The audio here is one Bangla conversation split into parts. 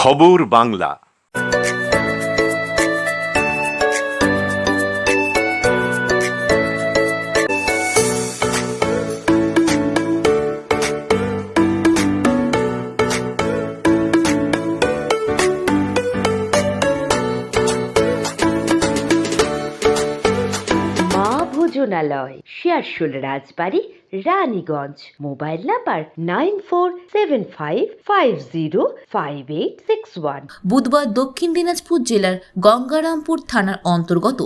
খবর বাংলা। ভোজনালয়, শেয়ারশোল রাজবাড়ি, রানীগঞ্জ। Mobile number 9475505861। বুধবার দক্ষিণ দিনাজপুর জেলার গঙ্গারামপুর থানার অন্তর্গত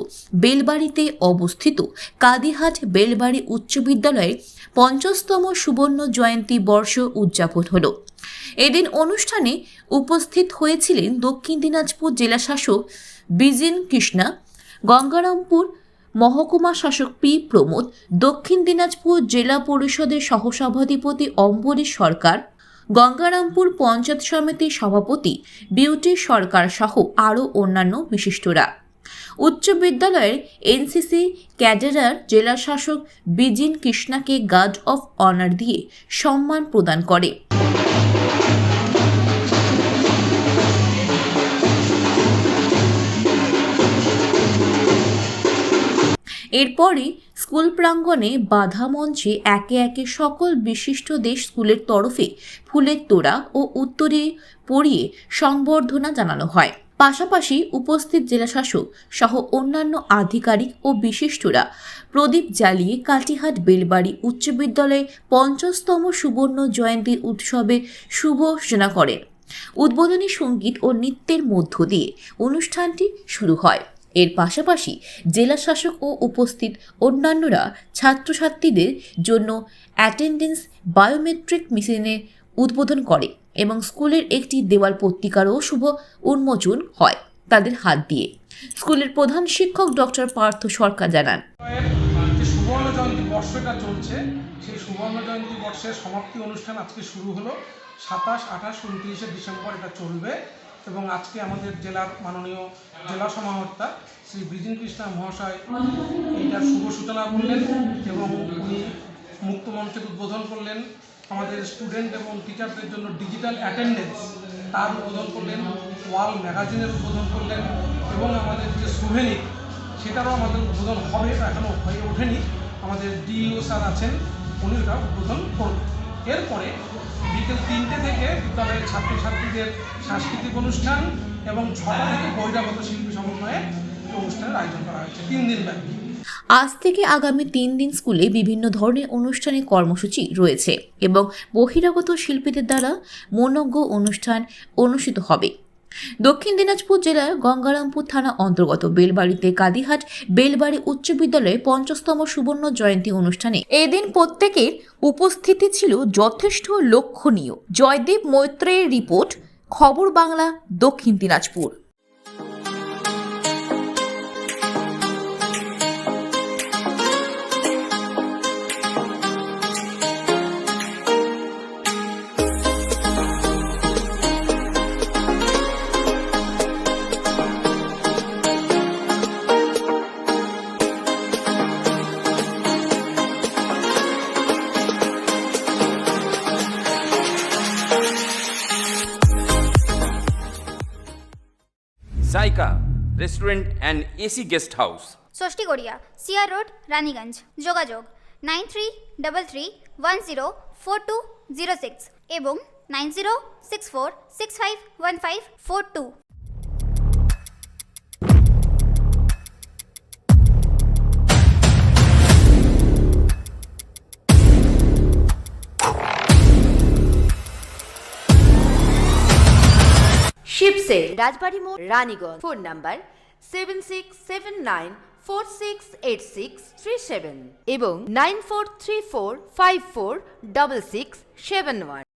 বেলবাড়িতে অবস্থিত কাদিহাট বেলবাড়ি উচ্চ বিদ্যালয়ের 50তম সুবর্ণ জয়ন্তী বর্ষ উদযাপন হল। এদিন অনুষ্ঠানে উপস্থিত হয়েছিলেন দক্ষিণ দিনাজপুর জেলা শাসক বিজিন কৃষ্ণা, গঙ্গারামপুর মহকুমা শাসক পি প্রমোদ, দক্ষিণ দিনাজপুর জেলা পরিষদের সহসভাধিপতি অম্বরীশ সরকার, গঙ্গারামপুর পঞ্চায়েত সমিতির সভাপতি বিউটি সরকার সহ আরও অন্যান্য বিশিষ্টরা। উচ্চ বিদ্যালয়ের এনসিসি ক্যাডারার জেলা শাসক বিজিন কৃষ্ণাকে গার্ড অফ অনার দিয়ে সম্মান প্রদান করে। এরপরই স্কুল প্রাঙ্গণে বাধা মঞ্চে একে একে সকল বিশিষ্টদের স্কুলের তরফে ফুলের তোড়া ও উত্তরে পরিয়ে সংবর্ধনা জানানো হয়। পাশাপাশি উপস্থিত জেলাশাসক সহ অন্যান্য আধিকারিক ও বিশিষ্টরা প্রদীপ জ্বালিয়ে কাটিহাট বেলবাড়ি উচ্চ বিদ্যালয়ে 50তম সুবর্ণ জয়ন্তী উৎসবে শুভ সূচনা করেন। উদ্বোধনী সঙ্গীত ও নৃত্যের মধ্য দিয়ে অনুষ্ঠানটি শুরু হয়। এর পাশাপাশি জেলা শাসক ও উপস্থিত অন্যান্যরা ছাত্রছাত্রীদের জন্য অ্যাটেন্ডেন্স বায়োমেট্রিক মেশিনের উদ্বোধন করে এবং স্কুলের একটি দেওয়াল পত্রিকারও শুভ উন্মোচন হয় তাদের হাত দিয়ে। স্কুলের প্রধান শিক্ষক ডক্টর পার্থ সরকার জানান, যে সুবর্ণ জয়ন্তী বর্ষটা চলছে, সেই সুবর্ণ জয়ন্তী বর্ষের সমাপ্তি অনুষ্ঠান আজকে শুরু হলো। 27, 28, 29 ডিসেম্বর এটা চলবে এবং আজকে আমাদের জেলার মাননীয় জেলা সমাহর্তা শ্রী বিজিন কৃষ্ণা মহাশয় এইটার শুভ সূচনা করলেন এবং উনি মুক্ত মঞ্চের উদ্বোধন করলেন। আমাদের স্টুডেন্ট এবং টিচারদের জন্য ডিজিটাল অ্যাটেন্ডেন্স তার উদ্বোধন করলেন, ওয়াল ম্যাগাজিনের উদ্বোধন করলেন এবং আমাদের যে সুভেনির সেটারও আমাদের উদ্বোধন হবে, এখনও হয়ে ওঠেনি। আমাদের ডিইও স্যার আছেন, উনি ওটা উদ্বোধন করবেন। এরপরে বিকেল 3টে থেকে বিদ্যালয়ের ছাত্রছাত্রীদের সাংস্কৃতিক অনুষ্ঠান এবং 6টা থেকে বহিরাগত শিল্পী সমন্বয়ে অনুষ্ঠানের আয়োজন করা হয়েছে 3 দিন ব্যাপী। আজ থেকে আগামী 3 দিন স্কুলে বিভিন্ন ধরনের অনুষ্ঠানের কর্মসূচি রয়েছে এবং বহিরাগত শিল্পীদের দ্বারা মনোজ্ঞ অনুষ্ঠান অনুষ্ঠিত হবে। দক্ষিণ দিনাজপুর জেলার গঙ্গারামপুর থানা অন্তর্গত বেলবাড়িতে কাদিহাট বেলবাড়ি উচ্চ বিদ্যালয়ে 50তম সুবর্ণ জয়ন্তী অনুষ্ঠানে এদিন প্রত্যেকের উপস্থিতি ছিল যথেষ্ট লক্ষণীয়। জয়দেব মৈত্রের রিপোর্ট, খবর Bangla, Dakshin Dinajpur. Zaika restaurant and AC guest house, Shashthigoria, CR road, Raniganj. যোগাযোগ 9333104206 এবং 9064651542। শিবসে রাজবাড়ি মোড়, রানীগঞ্জ। ফোন নাম্বার 7679468637 এবং 9434546671।